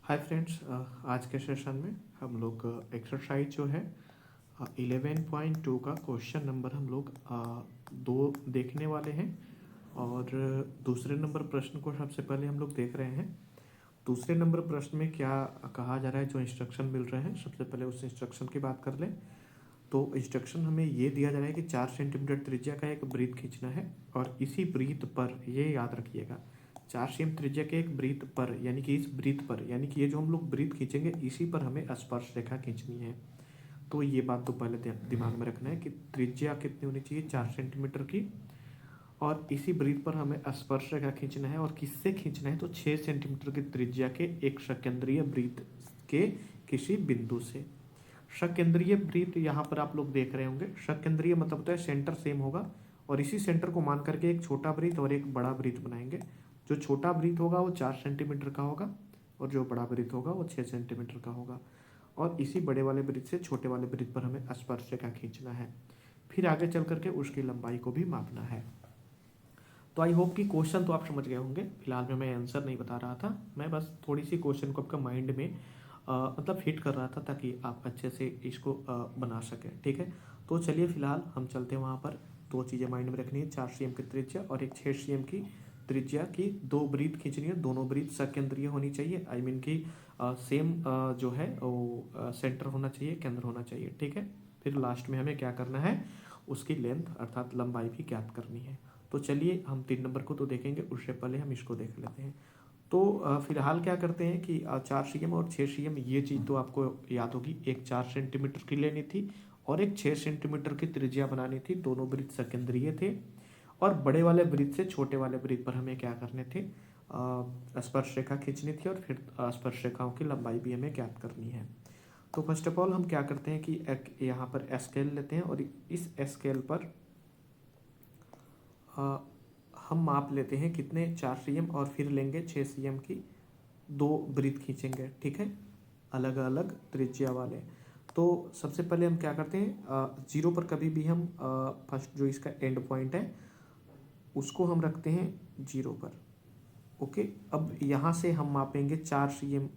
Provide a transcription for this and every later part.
Hi friends, आज के session में हम लोग एक्सरसाइज जो है 11.2 का क्वेश्चन नंबर हम लोग दो देखने वाले हैं। और दूसरे नंबर प्रश्न को सबसे पहले हम लोग देख रहे हैं। दूसरे नंबर प्रश्न में क्या कहा जा रहा है, जो इंस्ट्रक्शन मिल रहे हैं, सबसे पहले उस इंस्ट्रक्शन की बात कर लें। तो इंस्ट्रक्शन हमें ये दिया जा रहा है कि 4 सेंटीमीटर त्रिज्या का एक वृत्त खींचना है और इसी वृत्त पर, ये याद रखिएगा, 4 सेम त्रिज्या के एक वृत्त पर, यानी कि इस वृत्त पर, यानी कि ये जो हम लोग वृत्त खींचेंगे इसी पर हमें स्पर्श रेखा खींचनी है। तो ये बात तो पहले दिमाग में रखना है कि त्रिज्या कितनी होनी चाहिए, 4 सेंटीमीटर की, और इसी वृत्त पर हमें स्पर्श रेखा खींचना है। और किससे खींचना है, तो 6 सेंटीमीटर की त्रिज्या के एक सकेंद्रीय वृत्त के किसी बिंदु से। सकेंद्रीय वृत्त यहाँ पर आप लोग देख रहे होंगे। सकेंद्रीय मतलब होता है सेंटर सेम होगा, और इसी सेंटर को मान करके एक छोटा वृत्त और एक बड़ा वृत्त बनाएंगे। जो छोटा वृत्त होगा वो 4 सेंटीमीटर का होगा, और जो बड़ा वृत्त होगा वो 6 सेंटीमीटर का होगा। और इसी बड़े वाले वृत्त से छोटे वाले वृत्त पर हमें स्पर्श रेखा खींचना है। फिर आगे चल करके उसकी लंबाई को भी मापना है। तो आई होप कि क्वेश्चन तो आप समझ गए होंगे। फिलहाल में मैं आंसर नहीं बता रहा था, मैं बस थोड़ी सी क्वेश्चन को आपका माइंड में मतलब फिट कर रहा था, ताकि आप अच्छे से इसको बना सकें। ठीक है, तो चलिए फिलहाल हम चलते हैं वहाँ पर। दो चीज़ें माइंड में रखनी है, 4 cm की त्रिज्या और एक 6 cm की त्रिज्या की दो वृत्त खींचनी है। दोनों वृत्त सकेंद्रीय होनी चाहिए, आई मीन की सेम जो है वो सेंटर होना चाहिए, केंद्र होना चाहिए। ठीक है, फिर लास्ट में हमें क्या करना है, उसकी लेंथ अर्थात लंबाई भी ज्ञात करनी है। तो चलिए हम 3 नंबर को तो देखेंगे, उससे पहले हम इसको देख लेते हैं। तो फिलहाल क्या करते हैं कि 4 cm और 6 cm, ये चीज़ तो आपको याद होगी। एक 4 सेंटीमीटर की लेनी थी और एक 6 सेंटीमीटर की त्रिज्या बनानी थी। दोनों वृत्त सकेंद्रीय थे, और बड़े वाले वृत्त से छोटे वाले वृत्त पर हमें क्या करने थे, स्पर्श रेखा खींचनी थी, और फिर स्पर्श रेखाओं की लंबाई भी हमें ज्ञात करनी है। तो फर्स्ट ऑफ ऑल हम क्या करते हैं कि यहाँ पर स्केल लेते हैं, और इस स्केल पर हम माप लेते हैं कितने, 4 cm, और फिर लेंगे 6 cm की दो वृत्त खींचेंगे। ठीक है, अलग अलग त्रिज्या वाले। तो सबसे पहले हम क्या करते हैं, जीरो पर कभी भी हम फर्स्ट जो इसका एंड पॉइंट है उसको हम रखते हैं जीरो पर। ओके, अब यहाँ से हम मापेंगे 4 cm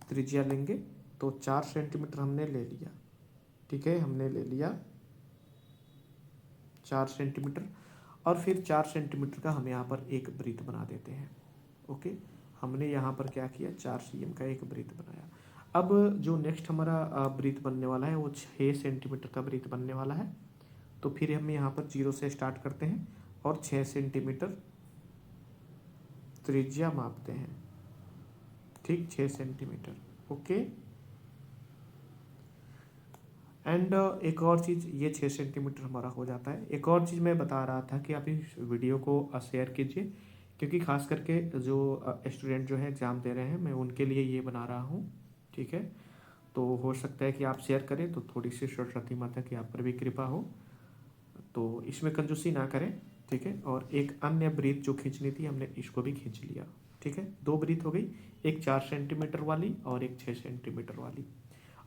त्रिज्या लेंगे, तो 4 सेंटीमीटर हमने ले लिया। ठीक है, हमने ले लिया 4 सेंटीमीटर, और फिर 4 सेंटीमीटर का हम यहाँ पर एक वृत्त बना देते हैं। ओके, हमने यहाँ पर क्या किया, 4 cm का एक वृत्त बनाया। अब जो नेक्स्ट हमारा वृत्त बनने वाला है वो 6 सेंटीमीटर का वृत्त बनने वाला है। तो फिर हम यहाँ पर जीरो से स्टार्ट करते हैं और 6 सेंटीमीटर त्रिज्या मापते हैं। ठीक, 6 सेंटीमीटर। ओके, एंड एक और चीज़, ये 6 सेंटीमीटर हमारा हो जाता है। एक और चीज़ मैं बता रहा था कि आप इस वीडियो को शेयर कीजिए, क्योंकि खास करके जो स्टूडेंट जो है एग्ज़ाम दे रहे हैं, मैं उनके लिए ये बना रहा हूँ। ठीक है, तो हो सकता है कि आप शेयर करें तो थोड़ी सी सरस्वती माता की आप पर भी कृपा हो, तो इसमें कंजूसी ना करें। ठीक है, और एक अन्य वृत्त जो खींचनी थी हमने इसको भी खींच लिया। ठीक है, दो वृत्त हो गई, एक 4 सेंटीमीटर वाली और एक 6 सेंटीमीटर वाली।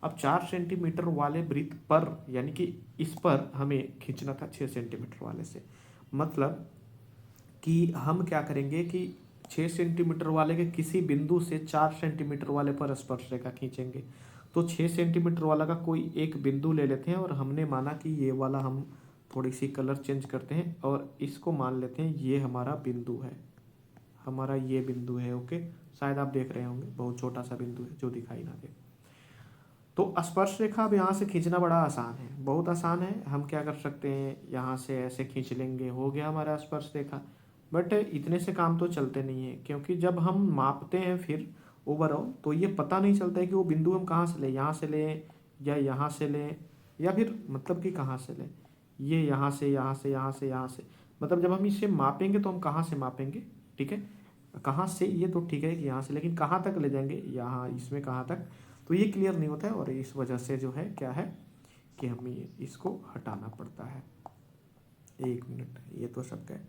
अब 4 सेंटीमीटर वाले वृत्त पर, यानी कि इस पर हमें खींचना था 6 सेंटीमीटर वाले से। मतलब कि हम क्या करेंगे कि 6 सेंटीमीटर वाले के किसी बिंदु से 4 सेंटीमीटर वाले पर स्पर्श रेखा खींचेंगे। तो 6 सेंटीमीटर वाला का कोई एक बिंदु ले लेते हैं, और हमने माना कि ये वाला, हम थोड़ी सी कलर चेंज करते हैं और इसको मान लेते हैं ये हमारा बिंदु है, हमारा ये बिंदु है। ओके, शायद आप देख रहे होंगे, बहुत छोटा सा बिंदु है जो दिखाई ना दे। तो स्पर्श रेखा अब यहाँ से खींचना बड़ा आसान है, बहुत आसान है। हम क्या कर सकते हैं, यहाँ से ऐसे खींच लेंगे, हो गया हमारा स्पर्श रेखा। बट इतने से काम तो चलते नहीं है, क्योंकि जब हम मापते हैं फिर ओवरऑल, तो ये पता नहीं चलता है कि वो बिंदु हम कहाँ से लें, यहाँ से लें या यहाँ से लें, या फिर मतलब कि कहाँ से लें, ये यहाँ से, यहाँ से, यहाँ से, यहाँ से। मतलब जब हम इसे मापेंगे तो हम कहाँ से मापेंगे। ठीक है, कहाँ से, ये तो ठीक है कि यहाँ से, लेकिन कहाँ तक ले जाएंगे, यहाँ इसमें कहाँ तक, तो ये क्लियर नहीं होता है। और इस वजह से जो है क्या है कि हमें इसको हटाना पड़ता है। एक मिनट, ये तो सब है,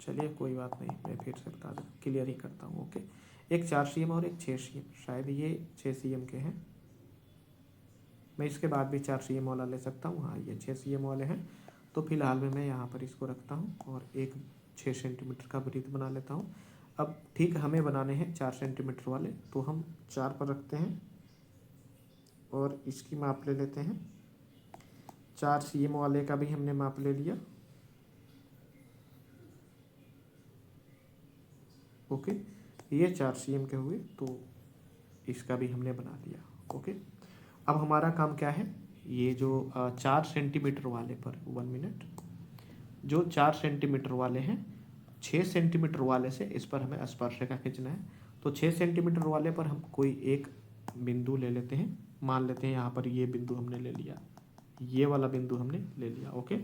चलिए कोई बात नहीं, मैं फिर से बता दूँ, क्लियर ही करता हूँ। ओके, एक 4 cm और एक 6 cm, शायद ये 6 cm के हैं। मैं इसके बाद भी 4 cm वाला ले सकता हूँ, हाँ ये 6 cm वाले हैं। तो फिलहाल में मैं यहाँ पर इसको रखता हूँ और एक 6 सेंटीमीटर का वृत्त बना लेता हूँ। अब ठीक हमें बनाने हैं 4 सेंटीमीटर वाले, तो हम 4 पर रखते हैं और इसकी माप ले लेते हैं। 4 cm वाले का भी हमने माप ले लिया। ओके, ये 4 cm के हुए, तो इसका भी हमने बना लिया। ओके, अब हमारा काम क्या है, ये जो 4 सेंटीमीटर वाले पर 1 मिनट, जो 4 सेंटीमीटर वाले हैं, 6 सेंटीमीटर वाले से इस पर हमें स्पर्शरेखा खींचना है। तो 6 सेंटीमीटर वाले पर हम कोई एक बिंदु ले लेते हैं। मान लेते हैं यहाँ पर ये बिंदु हमने ले लिया, ये वाला बिंदु हमने ले लिया। ओके,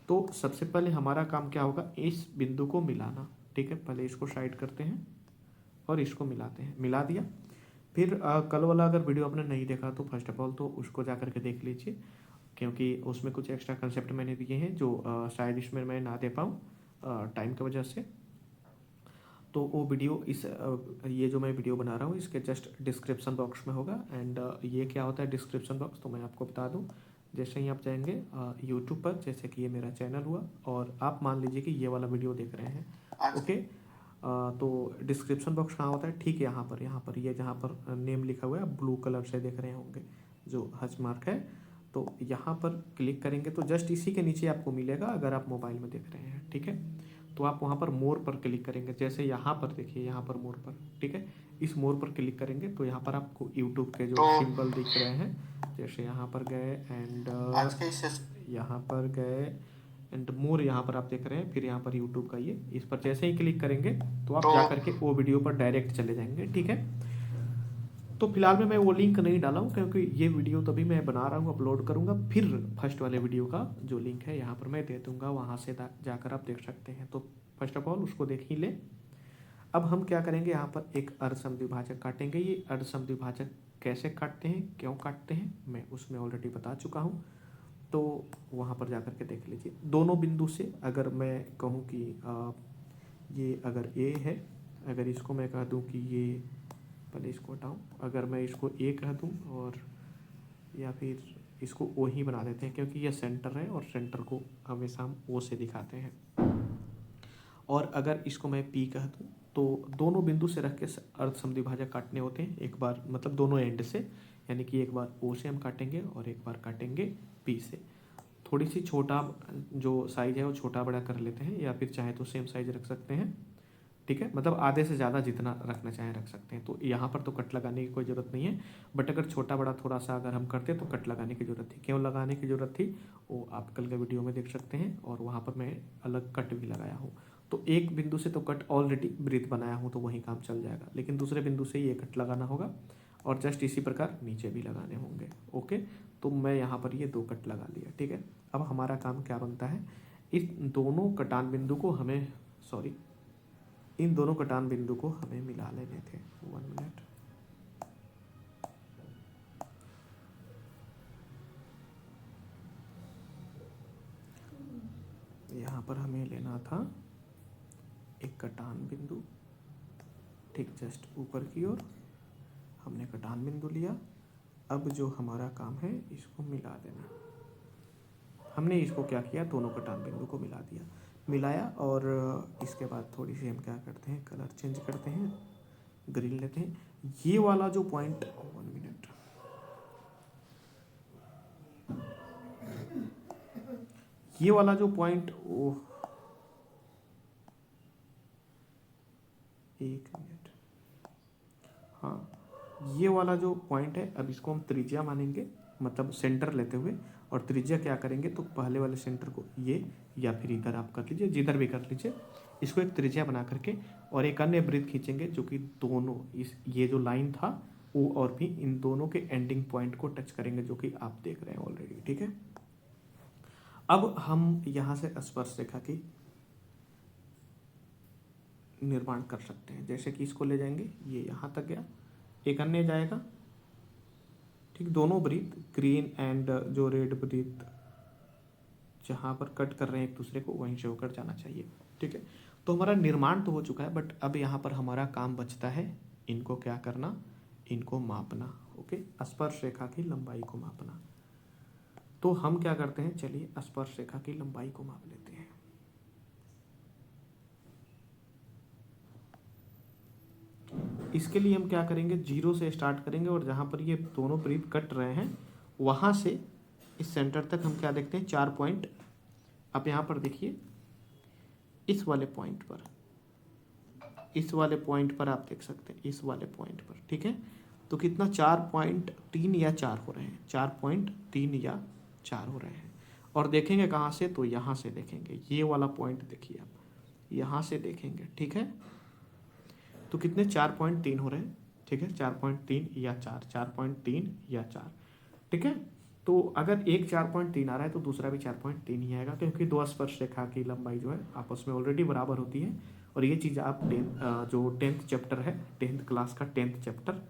तो सबसे पहले हमारा काम क्या होगा, इस बिंदु को मिलाना। ठीक है, पहले इसको साइड करते हैं और इसको मिलाते हैं। मिला दिया, फिर कल वाला अगर वीडियो आपने नहीं देखा तो फर्स्ट ऑफ ऑल तो उसको जा करके देख लीजिए, क्योंकि उसमें कुछ एक्स्ट्रा कंसेप्ट मैंने दिए हैं जो शायद इसमें मैं ना दे पाऊँ टाइम की वजह से। तो वो वीडियो ये जो मैं वीडियो बना रहा हूँ इसके जस्ट डिस्क्रिप्शन बॉक्स में होगा। एंड ये क्या होता है डिस्क्रिप्शन बॉक्स, तो मैं आपको बता दूँ। जैसे ही आप जाएंगे यूट्यूब पर, जैसे कि ये मेरा चैनल हुआ और आप मान लीजिए कि ये वाला वीडियो देख रहे हैं। ओके, तो डिस्क्रिप्शन बॉक्स कहाँ होता है, ठीक है यहाँ पर ये जहाँ पर नेम लिखा हुआ है, ब्लू कलर से देख रहे होंगे जो हच मार्क है, तो यहाँ पर क्लिक करेंगे तो जस्ट इसी के नीचे आपको मिलेगा अगर आप मोबाइल में देख रहे हैं। ठीक है, तो आप वहाँ पर मोर पर क्लिक करेंगे, जैसे यहाँ पर देखिए, यहाँ पर मोर पर, ठीक है, इस मोर पर क्लिक करेंगे तो यहाँ पर आपको यूट्यूब के जो सिंबल दिख रहे हैं, जैसे यहाँ पर गए एंड यहाँ पर गए एंड मोर यहाँ पर आप देख रहे हैं, फिर यहाँ पर यूट्यूब का ये, इस पर जैसे ही क्लिक करेंगे तो आप जा करके वो वीडियो पर डायरेक्ट चले जाएंगे। ठीक है, तो फिलहाल में मैं वो लिंक नहीं डाला हूँ क्योंकि ये वीडियो तभी मैं बना रहा हूँ, अपलोड करूँगा, फिर फर्स्ट वाले वीडियो का जो लिंक है यहाँ पर मैं दे दूँगा, वहाँ से जाकर आप देख सकते हैं। तो फर्स्ट ऑफ ऑल उसको देख ही ले। अब हम क्या करेंगे, यहाँ पर एक अर्धसमद्विभाजक काटेंगे। ये अर्धसमद्विभाजक कैसे काटते हैं, क्यों काटते हैं, मैं उसमें ऑलरेडी बता चुका हूँ, तो वहाँ पर जा कर के देख लीजिए। दोनों बिंदु से अगर मैं कहूँ कि ये अगर ए है, अगर इसको मैं कह दूँ कि ये, पहले इसको हटाऊँ, अगर मैं इसको ए कह दूँ और या फिर इसको ओ ही बना देते हैं क्योंकि ये सेंटर है और सेंटर को हमेशा हम ओ से दिखाते हैं। और अगर इसको मैं पी कह दूँ तो दोनों बिंदु से रख के अर्धसमद्विभाजक काटने होते हैं, एक बार मतलब दोनों एंड से, यानी कि एक बार ओ से हम काटेंगे और एक बार काटेंगे पी से। थोड़ी सी छोटा जो साइज़ है वो छोटा बड़ा कर लेते हैं, या फिर चाहे तो सेम साइज़ रख सकते हैं। ठीक है, मतलब आधे से ज़्यादा जितना रखना चाहें रख सकते हैं। तो यहाँ पर तो कट लगाने की कोई ज़रूरत नहीं है, बट अगर छोटा बड़ा थोड़ा सा अगर हम करते तो कट लगाने की ज़रूरत थी। क्यों लगाने की ज़रूरत थी वो आप कल के वीडियो में देख सकते हैं, और वहाँ पर मैं अलग कट भी लगाया हूँ। तो एक बिंदु से तो कट ऑलरेडी वृत्त बनाया हूँ तो वहीं काम चल जाएगा, लेकिन दूसरे बिंदु से ये कट लगाना होगा और जस्ट इसी प्रकार नीचे भी लगाने होंगे। ओके, तो मैं यहाँ पर ये 2 कट लगा लिया। ठीक है, अब हमारा काम क्या बनता है, इस दोनों कटान बिंदु को हमें इन दोनों कटान बिंदु को हमें मिला लेने थे। 1 मिनट, यहाँ पर हमें लेना था एक कटान बिंदु, ठीक जस्ट ऊपर की ओर हमने कटान बिंदु लिया। अब जो हमारा काम है इसको मिला देना। हमने इसको क्या किया, दोनों कटान बिंदु को मिला दिया, मिलाया, और इसके बाद थोड़ी सी हम क्या करते हैं, कलर चेंज करते हैं, ग्रीन लेते हैं। ये वाला जो पॉइंट, 1 मिनट, ये वाला जो पॉइंट, ओह 1 मिनट, हाँ, ये वाला जो पॉइंट है, अब इसको हम त्रिज्या मानेंगे, मतलब सेंटर लेते हुए, और त्रिज्या क्या करेंगे, तो पहले वाले सेंटर को ये, या फिर इधर आप कर लीजिए, जिधर भी कर लीजिए, इसको एक त्रिज्या बना करके और एक अन्य वृत्त खींचेंगे जो कि दोनों ये जो लाइन था वो और भी इन दोनों के एंडिंग पॉइंट को टच करेंगे, जो कि आप देख रहे हैं ऑलरेडी। ठीक है, अब हम यहाँ से स्पर्श रेखा की निर्माण कर सकते हैं। जैसे कि इसको ले जाएंगे, ये यहाँ तक गया, एक अन्य जाएगा, ठीक, दोनों वृत्त ग्रीन एंड जो रेड वृत्त जहाँ पर कट कर रहे हैं एक दूसरे को वहीं से होकर जाना चाहिए। ठीक है, तो हमारा निर्माण तो हो चुका है, बट अब यहाँ पर हमारा काम बचता है इनको क्या करना, इनको मापना। ओके, स्पर्श रेखा की लंबाई को मापना। तो हम क्या करते हैं, चलिए स्पर्श रेखा की लंबाई को माप लेते हैं। इसके लिए हम क्या करेंगे, 0 से स्टार्ट करेंगे और जहाँ पर ये दोनों वृत्त कट रहे हैं वहाँ से इस सेंटर तक हम क्या देखते हैं, 4 पॉइंट। आप यहाँ पर देखिए, इस वाले पॉइंट पर, इस वाले पॉइंट पर आप देख सकते हैं, इस वाले पॉइंट पर, ठीक है। तो कितना, 4.3 या 4 हो रहे हैं, 4.3 या 4 हो रहे हैं। और देखेंगे कहाँ से, तो यहाँ से देखेंगे, ये वाला पॉइंट देखिए आप, यहाँ से देखेंगे, ठीक है। तो कितने, 4.3 हो रहे हैं, ठीक है, 4.3 या 4, 4.3 या 4, ठीक है। तो अगर एक 4.3 आ रहा है तो दूसरा भी 4.3 ही आएगा, क्योंकि दो स्पर्श रेखा की लंबाई जो है आपस में ऑलरेडी बराबर होती है। और ये चीज़ आप जो 10th चैप्टर है, 10th क्लास का 10th चैप्टर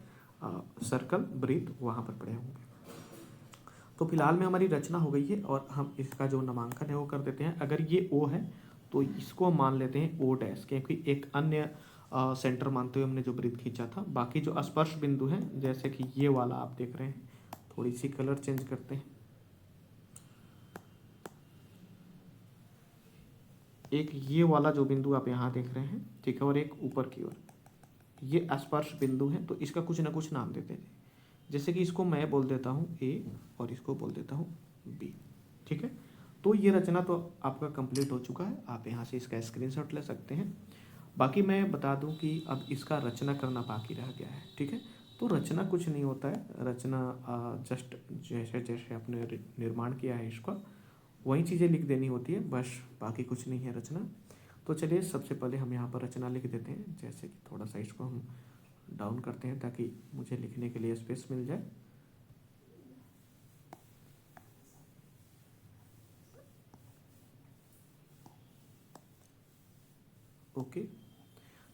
सर्कल वृत्त, वहाँ पर पढ़े होंगे। तो फिलहाल में हमारी रचना हो गई है और हम इसका जो नामांकन है वो कर देते हैं। अगर ये O है तो इसको हम मान लेते हैं O डैश, क्योंकि एक अन्य सेंटर मानते हुए हमने जो वृत्त खींचा था। बाकी जो स्पर्श बिंदु हैं, जैसे कि ये वाला आप देख रहे हैं, थोड़ी सी कलर चेंज करते हैं, एक ये वाला जो बिंदु आप यहाँ देख रहे हैं, ठीक है, और एक ऊपर की ओर, ये स्पर्श बिंदु है। तो इसका कुछ ना कुछ नाम देते हैं, जैसे कि इसको मैं बोल देता हूँ A और इसको बोल देता हूँ B, ठीक है। तो ये रचना तो आपका कंप्लीट हो चुका है, आप यहाँ से इसका स्क्रीनशॉट ले सकते हैं। बाकी मैं बता दूं कि अब इसका रचना करना बाकी रह गया है, ठीक है। तो रचना कुछ नहीं होता है, रचना जस्ट जैसे जैसे आपने निर्माण किया है इसका वही चीज़ें लिख देनी होती है, बस, बाकी कुछ नहीं है रचना। तो चलिए सबसे पहले हम यहाँ पर रचना लिख देते हैं, जैसे कि थोड़ा सा इसको हम डाउन करते हैं ताकि मुझे लिखने के लिए स्पेस मिल जाए। ओके,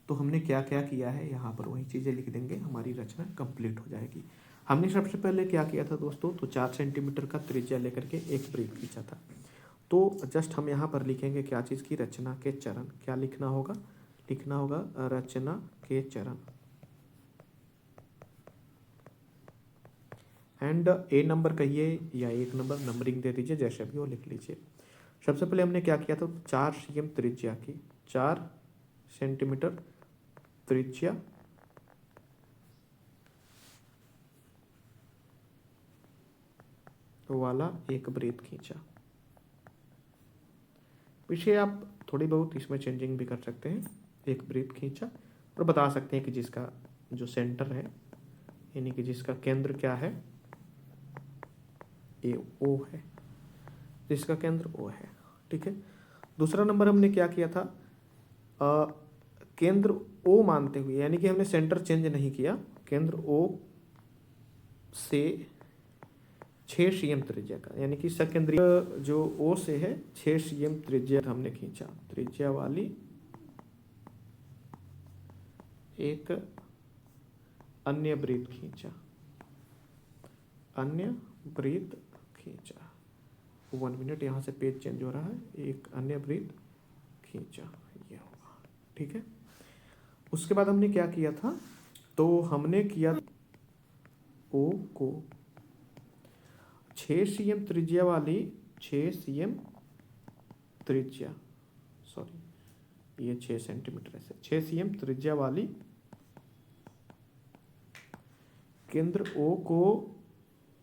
तो हमने क्या क्या किया है यहाँ पर वही चीज़ें लिख देंगे, हमारी रचना कंप्लीट हो जाएगी। हमने सबसे पहले क्या किया था दोस्तों, तो 4 सेंटीमीटर का त्रिज्या लेकर के एक वृत्त खींचा था। तो जस्ट हम यहाँ पर लिखेंगे क्या चीज़ की, रचना के चरण। क्या लिखना होगा, लिखना होगा रचना के चरण। एंड A नंबर कहिए या 1 नंबर, नंबरिंग दे दीजिए, जैसे भी वो लिख लीजिए। सबसे पहले हमने क्या किया था, 4 cm त्रिज्या की, 4 सेंटीमीटर त्रिज्या वाला एक वृत्त खींचा। पीछे आप थोड़ी बहुत इसमें चेंजिंग भी कर सकते हैं। एक वृत्त खींचा और बता सकते हैं कि जिसका जो सेंटर है, यानी कि जिसका केंद्र क्या है, ये O है, जिसका केंद्र O है, ठीक है। दूसरा नंबर हमने क्या किया था, केंद्र O मानते हुए, यानी कि हमने सेंटर चेंज नहीं किया, केंद्र O से 6 cm त्रिज्या का, यानी कि सकेंद्रीय जो O से है 6 cm त्रिज्या हमने खींचा, त्रिज्या वाली एक अन्य वृत्त खींचा, अन्य वृत्त खींचा। 1 मिनट, यहाँ से पेज चेंज हो रहा है, एक अन्य वृत्त खींचा, ये होगा, ठीक है। उसके बाद हमने क्या किया था, तो हमने किया O को 6 cm त्रिज्या वाली, 6 cm त्रिज्या, सॉरी ये 6 सेंटीमीटर है, 6 cm त्रिज्या वाली केंद्र O को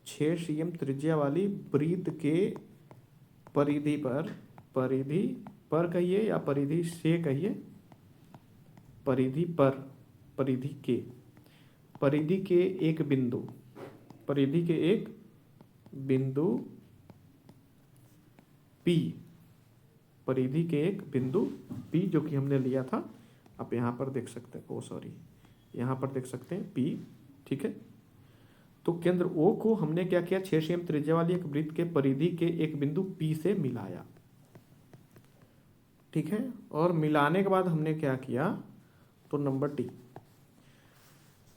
6 cm त्रिज्या वाली वृत्त के परिधि पर, परिधि पर कहिए या परिधि से कहिए, परिधि पर, परिधि के, परिधि के एक बिंदु, परिधि के एक बिंदु P, परिधि के एक बिंदु P जो कि हमने लिया था, आप यहाँ पर देख सकते हैं, ओ सॉरी, यहाँ पर देख सकते हैं P, ठीक है। तो केंद्र O को हमने क्या किया, 6 cm त्रिज्या वाली एक वृत्त के परिधि के एक बिंदु P से मिलाया, ठीक है। और मिलाने के बाद हमने क्या किया, तो नंबर D,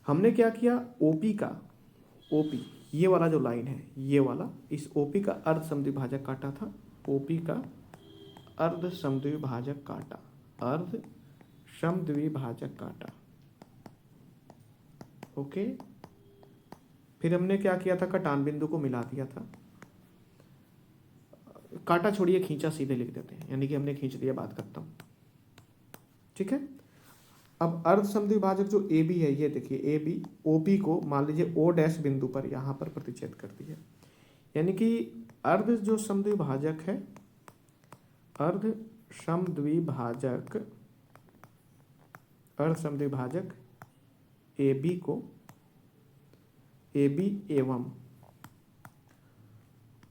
हमने क्या किया, OP का, OP ये वाला जो लाइन है, ये वाला, इस OP का अर्ध समद्विभाजक काटा था, OP का अर्ध समद्विभाजक काटा, अर्ध समद्विभाजक काटा, ओके। फिर हमने क्या किया था, कटान बिंदु को मिला दिया था, काटा छोड़िए, खींचा सीधे लिख देते हैं, यानी कि हमने खींच दिया, बात करता हूँ, ठीक है। अब अर्ध समद्विभाजक जो ए बी है, ये देखिए ए बी ओ पी को मान लीजिए ओ डैश बिंदु पर यहाँ पर प्रतिच्छेद करती है, यानी कि अर्ध जो समद्विभाजक है, अर्ध समद्विभाजक ए बी को ए बी एवं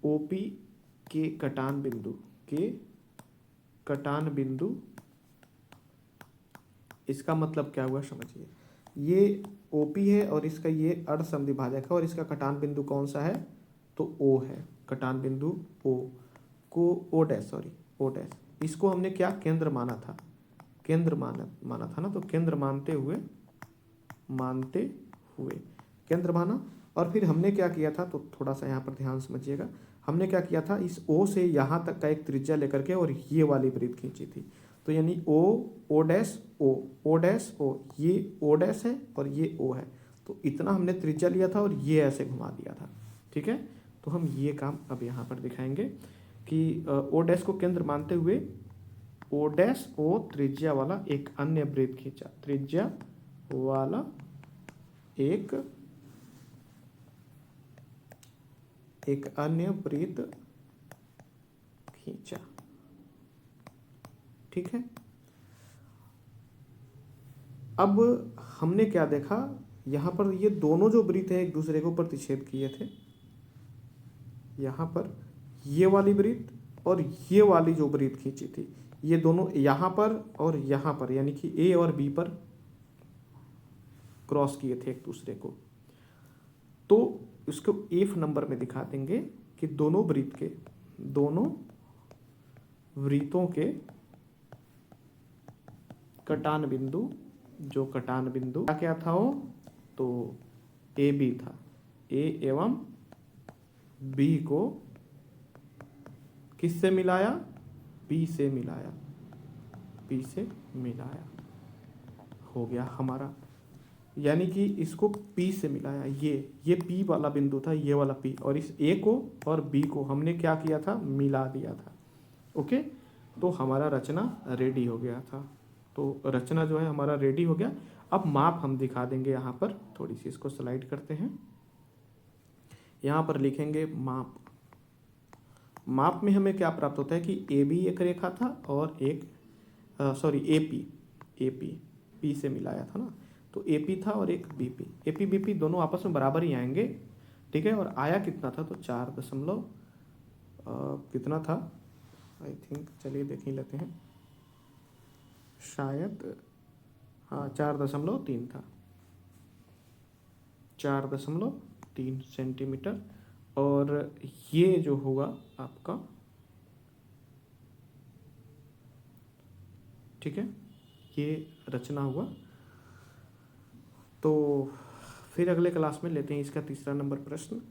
ओ पी के कटान बिंदु, इसका मतलब क्या हुआ समझिए, ये OP है और इसका ये अर्ध समद्विभाजक है और इसका कटान बिंदु कौन सा है, तो O है। कटान बिंदु O को O डैश इसको हमने क्या केंद्र माना था, ना, तो केंद्र मानते हुए केंद्र माना। और फिर हमने क्या किया था, तो थोड़ा सा यहाँ पर ध्यान समझिएगा, हमने क्या किया था, इस O से यहाँ तक का एक त्रिज्या लेकर के और ये वाली वृत्त खींची थी, तो यानी O डैश O, ये O डैश है और ये O है, तो इतना हमने त्रिज्या लिया था और ये ऐसे घुमा दिया था। ठीक है, तो हम ये काम अब यहाँ पर दिखाएंगे कि O डैश को केंद्र मानते हुए O डैश O त्रिज्या वाला एक अन्य वृत्त खींचा, त्रिज्या वाला एक अन्य वृत्त खींचा। ठीक है, अब हमने क्या देखा, यहां पर ये दोनों जो वृत्त है एक दूसरे को प्रतिच्छेद किए थे, यहां पर ये वाली वृत्त और ये वाली जो वृत्त खींची थी, ये दोनों यहां पर और यहां पर, यानी कि ए और बी पर क्रॉस किए थे एक दूसरे को। तो इसको F नंबर में दिखा देंगे कि दोनों वृत्तों के कटान बिंदु, जो कटान बिंदु क्या था वो, तो ए बी था, ए एवं बी को किससे मिलाया, पी से मिलाया, हो गया हमारा, यानी कि इसको P से मिलाया, ये P वाला बिंदु था, ये वाला P, और इस A को और B को हमने क्या किया था, मिला दिया था। ओके, तो हमारा रचना रेडी हो गया था, तो रचना जो है हमारा रेडी हो गया। अब माप हम दिखा देंगे, यहाँ पर थोड़ी सी इसको स्लाइड करते हैं, यहाँ पर लिखेंगे माप में हमें क्या प्राप्त होता है कि AB एक रेखा था और एक AP P से मिलाया था ना, तो AP था और एक BP, AP BP दोनों आपस में बराबर ही आएंगे। ठीक है, और आया कितना था, तो 4 दशमलव कितना था, आई थिंक, चलिए देख ही लेते हैं, शायद हाँ 4.3 था, 4.3 सेंटीमीटर। और ये जो होगा आपका, ठीक है, ये रचना हुआ। तो फिर अगले क्लास में लेते हैं इसका तीसरा नंबर प्रश्न।